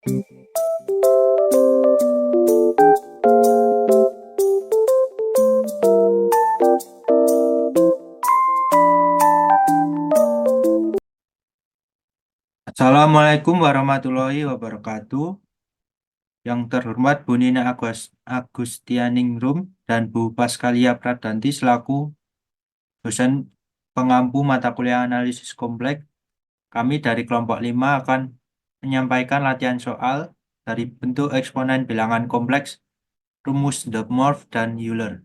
Assalamualaikum warahmatullahi wabarakatuh. Yang terhormat Bu Nina Agustianingrum dan Bu Paskalia Pradanti selaku dosen pengampu mata kuliah analisis kompleks. Kami dari kelompok 5 akan menyampaikan latihan soal dari bentuk eksponen bilangan kompleks, rumus Debmorff dan Euler.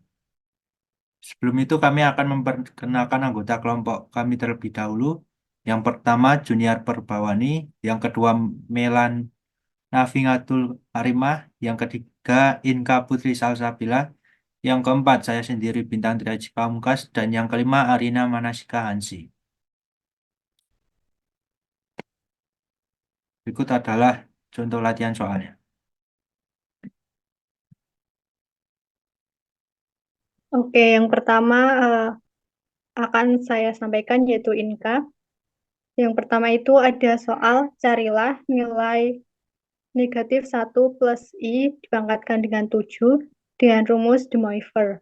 Sebelum itu kami akan memperkenalkan anggota kelompok kami terlebih dahulu. Yang pertama Junior Perbawani, yang kedua Melan Nafingatul Arimah, yang ketiga Inka Putri Salsabila, yang keempat saya sendiri Bintang Triaji Pamungkas, dan yang kelima Arina Manasika Hansi. Berikut adalah contoh latihan soalnya. Oke, yang pertama akan saya sampaikan yaitu Inka. Yang pertama itu ada soal carilah nilai negatif 1 plus I dipangkatkan dengan 7 dengan rumus De Moivre.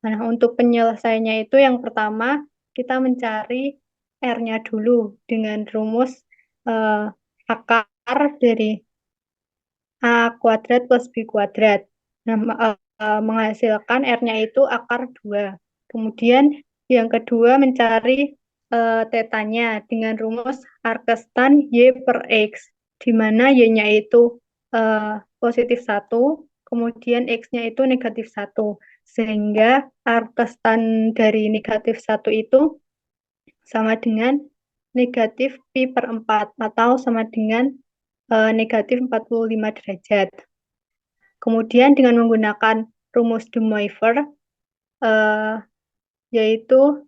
Nah, untuk penyelesaiannya itu yang pertama kita mencari R-nya dulu dengan rumus akar dari A kuadrat plus B kuadrat. Nah, menghasilkan R-nya itu akar 2. Kemudian yang kedua mencari tetanya dengan rumus arkestan Y per X, di mana Y-nya itu positif 1, kemudian X-nya itu negatif 1. Sehingga arkestan dari negatif 1 itu sama dengan negatif pi per 4 atau sama dengan negatif 45 derajat. Kemudian dengan menggunakan rumus De Moivre, yaitu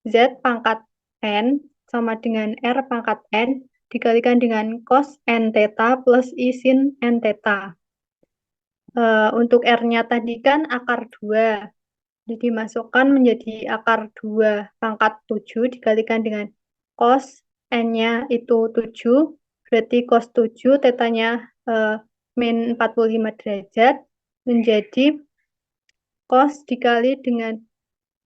Z pangkat N sama dengan R pangkat N dikalikan dengan cos N theta plus I sin N theta. Untuk R-nya tadi kan akar 2. Jadi dimasukkan menjadi akar 2 pangkat 7 dikalikan dengan cos N-nya itu 7, berarti cos 7 tetanya min 45 derajat menjadi cos dikali dengan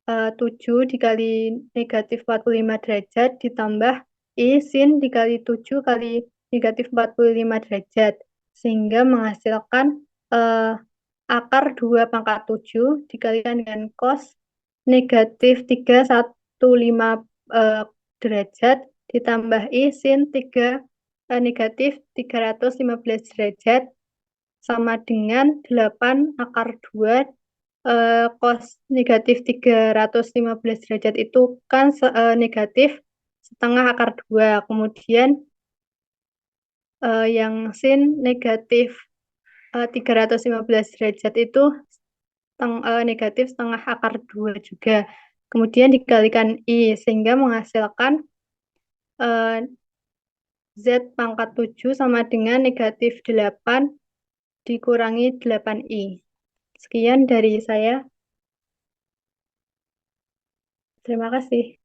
7 dikali negatif 45 derajat ditambah I sin dikali 7 kali negatif 45 derajat. Sehingga menghasilkan akar 2 pangkat 7 dikalikan dengan cos negatif 315 derajat ditambah I sin 3 negatif 315 derajat sama dengan 8 akar 2 cos negatif 315 derajat itu kan negatif setengah akar 2. Kemudian yang sin negatif 315 derajat itu negatif setengah akar 2 juga. Kemudian dikalikan I sehingga menghasilkan Z pangkat 7 sama dengan negatif 8 dikurangi 8I. Sekian dari saya. Terima kasih.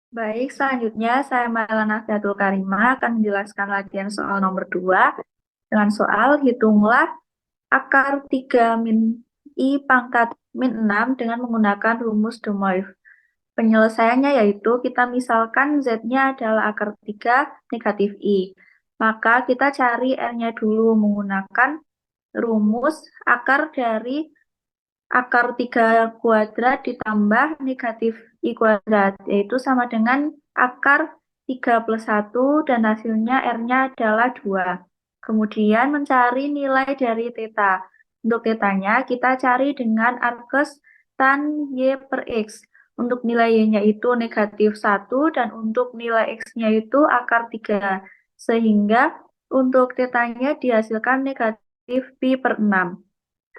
Baik, selanjutnya saya Mailana Fiatul Karima akan menjelaskan latihan soal nomor 2 dengan soal hitunglah akar 3 min I pangkat min 6 dengan menggunakan rumus De Moivre. Penyelesaiannya yaitu kita misalkan Z-nya adalah akar 3 negatif I. Maka kita cari R-nya dulu menggunakan rumus akar dari akar 3 kuadrat ditambah negatif I kuadrat, yaitu sama dengan akar 3 plus 1 dan hasilnya R-nya adalah 2. Kemudian mencari nilai dari theta. Untuk tetanya kita cari dengan arkes tan Y per X. Untuk nilai Y-nya itu negatif 1 dan untuk nilai X-nya itu akar 3. Sehingga untuk tetanya dihasilkan negatif pi per 6.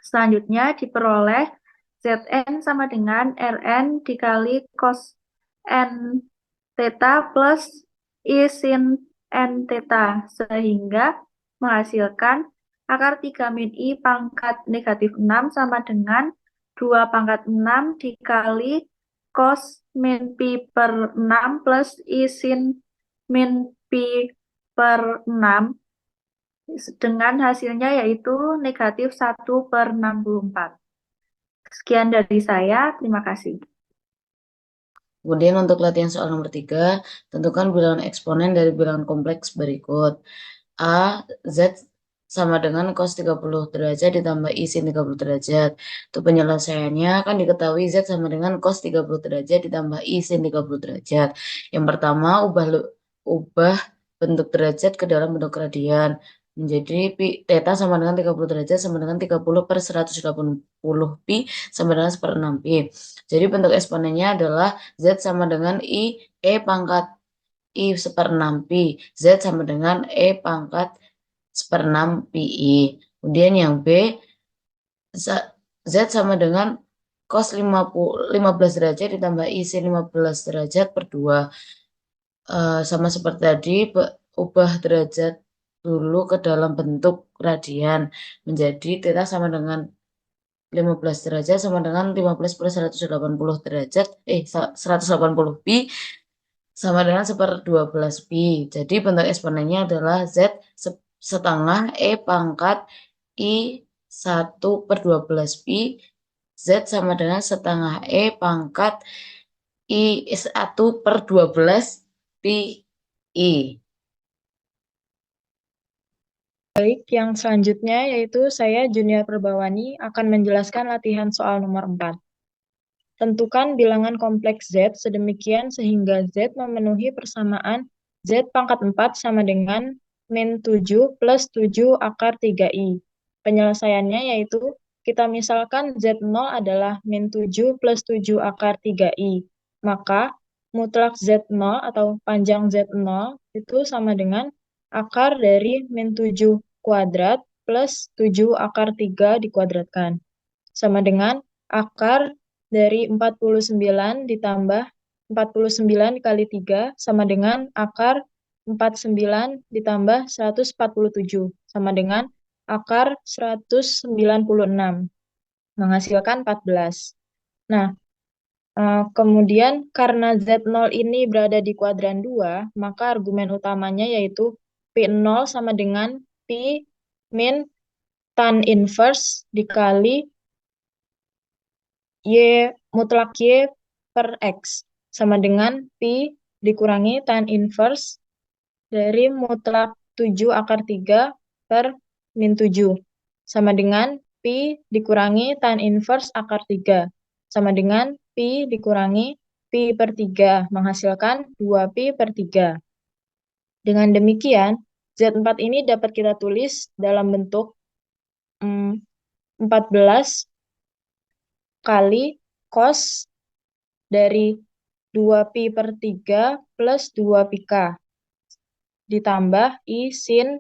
Selanjutnya diperoleh Zn sama dengan Rn dikali cos n theta plus I sin n theta sehingga menghasilkan akar 3 min I pangkat negatif 6 sama dengan 2 pangkat 6 dikali cos min Pi per 6 plus I sin min Pi per 6 dengan hasilnya yaitu negatif 1/64. Sekian dari saya, terima kasih. Kemudian untuk latihan soal nomor 3, tentukan bilangan eksponen dari bilangan kompleks berikut. A, Z sama dengan cos 30 derajat ditambah I sin 30 derajat. Untuk penyelesaiannya kan diketahui Z sama dengan cos 30 derajat ditambah I sin 30 derajat. Yang pertama, ubah bentuk derajat ke dalam bentuk radian. Menjadi theta sama dengan 30 derajat sama dengan 30/180 pi sama dengan 1/6 pi. Jadi bentuk eksponennya adalah Z sama dengan E pangkat I 1/6 pi. Z sama dengan E pangkat 1/6 pi I. Kemudian yang B, Z sama dengan cos 15 derajat ditambah I sin 15 derajat per 2. Sama seperti tadi, ubah derajat dulu ke dalam bentuk radian. Menjadi theta sama dengan 15 derajat sama dengan 15/180 derajat, 180 pi sama dengan 1/12 pi. Jadi bentuk eksponennya adalah Z setengah E pangkat I 1/12 pi. Z sama dengan setengah E pangkat I 1/12 pi I. Baik, yang selanjutnya yaitu saya Junior Perbawani akan menjelaskan latihan soal nomor 4. Tentukan bilangan kompleks Z sedemikian sehingga Z memenuhi persamaan Z pangkat 4 sama dengan min 7 plus 7 akar 3I. Penyelesaiannya yaitu kita misalkan Z0 adalah min 7 plus 7 akar 3I. Maka mutlak Z0 atau panjang Z0 itu sama dengan akar dari min 7 kuadrat plus 7 akar 3 dikuadratkan. Sama dengan akar dari 49 ditambah 49 kali 3 sama dengan akar 49 ditambah 147 sama dengan akar 196 menghasilkan 14. Nah, kemudian karena Z0 ini berada di kuadran 2, maka argumen utamanya yaitu P0 sama dengan P min tan inverse dikali Y mutlak Y per X sama dengan Pi dikurangi tan inverse dari mutlak 7 akar 3 per min 7 sama dengan Pi dikurangi tan inverse akar 3 sama dengan Pi dikurangi Pi per 3 menghasilkan 2Pi per 3. Dengan demikian, Z4 ini dapat kita tulis dalam bentuk 14 kali cos dari 2pi per 3 plus 2πk ditambah I sin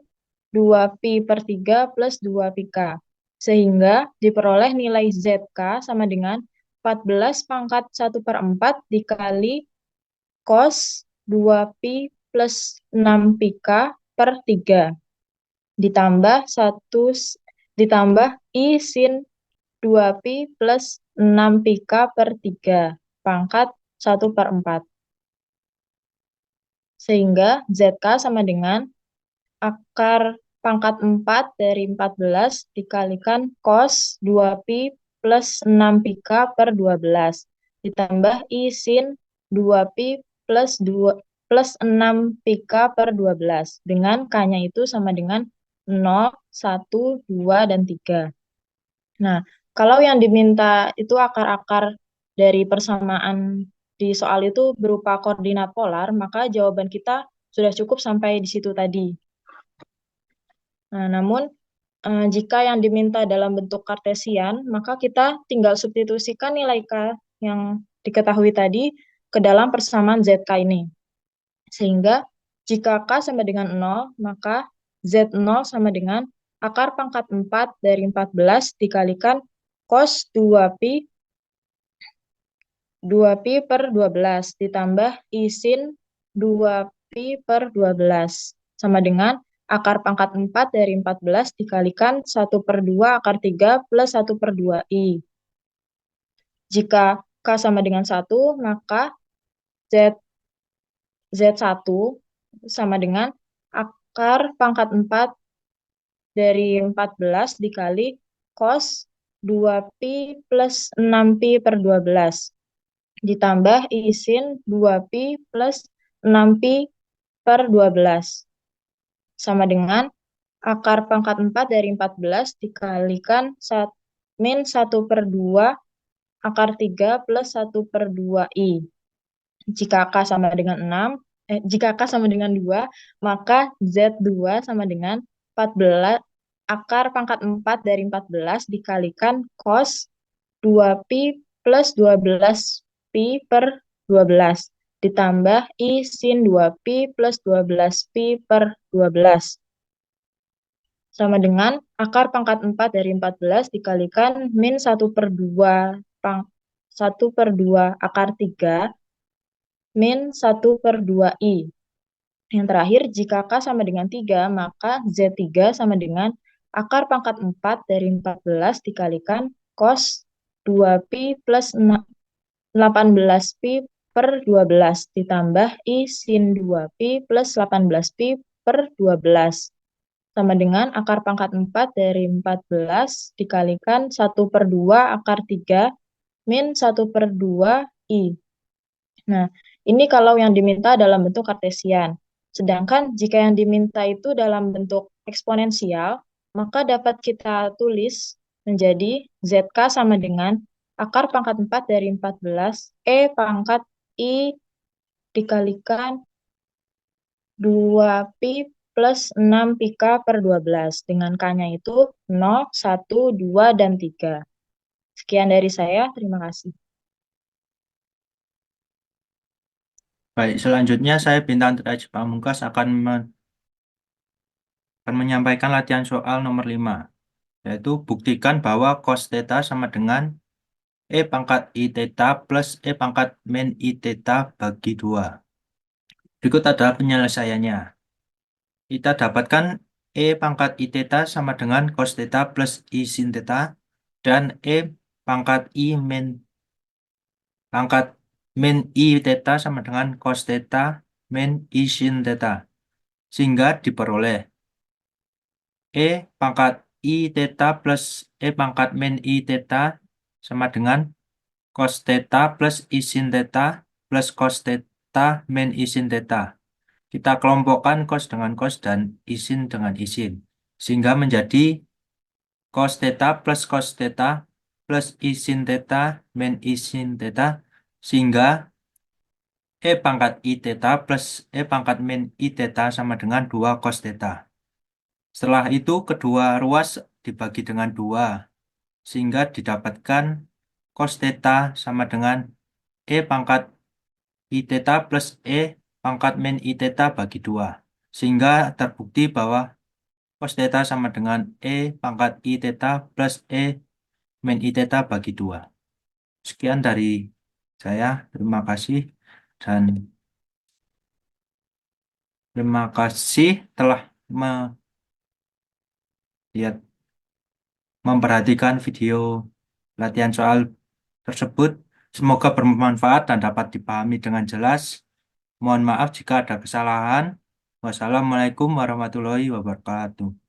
2pi per 3 plus 2πk. Sehingga diperoleh nilai ZK sama dengan 14 pangkat 1/4 dikali cos 2pi plus 6πk per 3 ditambah I sin 2pi plus 6πk per 3 pangkat 1/4. Sehingga ZK sama dengan akar pangkat 4 dari 14 dikalikan cos 2pi plus 6πk per 12 ditambah I sin 2pi plus 6πk per 12 dengan K-nya itu sama dengan 0, 1, 2, dan 3. Nah, kalau yang diminta itu akar-akar dari persamaan di soal itu berupa koordinat polar, maka jawaban kita sudah cukup sampai di situ tadi. Nah, namun jika yang diminta dalam bentuk kartesian, maka kita tinggal substitusikan nilai K yang diketahui tadi ke dalam persamaan ZK ini. Sehingga jika K sama dengan 0, maka Z0 sama dengan akar pangkat 4 dari 14 dikalikan cos 2pi per 12 ditambah I sin 2pi per 12 sama dengan akar pangkat 4 dari 14 dikalikan 1/2 akar 3 plus 1/2i. Jika K sama dengan 1, maka Z Z1 sama dengan akar pangkat 4 dari 14 dikali cos 2pi plus 6pi per 12 ditambah I sin 2pi plus 6pi per 12 sama dengan akar pangkat 4 dari 14 dikalikan min 1 per 2 akar 3 plus 1 per 2i. Jika K sama dengan 2, maka Z2 sama dengan 14 akar pangkat 4 dari 14 dikalikan cos 2pi plus 12pi per 12 ditambah I sin 2pi plus 12pi per 12 sama dengan akar pangkat 4 dari 14 dikalikan min 1 per 2 akar 3 min 1 per 2i. Yang terakhir, jika K sama dengan 3, maka Z3 sama dengan akar pangkat 4 dari 14 dikalikan cos 2pi plus 18pi per 12 ditambah I sin 2pi plus 18pi per 12 sama dengan akar pangkat 4 dari 14 dikalikan 1 per 2 akar 3 min 1 per 2i. Nah, ini kalau yang diminta dalam bentuk kartesian. Sedangkan jika yang diminta itu dalam bentuk eksponensial, maka dapat kita tulis menjadi ZK sama dengan akar pangkat 4 dari 14, E pangkat I dikalikan 2pi plus 6pk per 12. Dengan K-nya itu 0, 1, 2, dan 3. Sekian dari saya, terima kasih. Baik, selanjutnya saya Bintang Derajat Pamungkas akan menyampaikan latihan soal nomor 5, yaitu buktikan bahwa cos theta sama dengan E pangkat I theta plus E pangkat min I theta bagi 2. Berikut adalah penyelesaiannya. Kita dapatkan E pangkat I theta sama dengan cos theta plus I sin theta dan E pangkat I min I theta sama dengan cos theta min I sin theta. Sehingga diperoleh E pangkat I theta plus E pangkat min I theta sama dengan cos theta plus I sin theta plus cos theta min I sin theta. Kita kelompokkan cos dengan cos dan I sin dengan I sin. Sehingga menjadi cos theta plus I sin theta min I sin theta. Sehingga E pangkat I theta plus E pangkat min I theta sama dengan 2 cos theta. Setelah itu kedua ruas dibagi dengan 2. Sehingga didapatkan cos theta sama dengan E pangkat I theta plus E pangkat min I theta bagi 2. Sehingga terbukti bahwa cos theta sama dengan E pangkat I theta plus E min I theta bagi 2. Sekian dari saya. Terima kasih. Dan terima kasih telah memperhatikan video latihan soal tersebut. Semoga bermanfaat dan dapat dipahami dengan jelas. Mohon maaf jika ada kesalahan. Wassalamualaikum warahmatullahi wabarakatuh.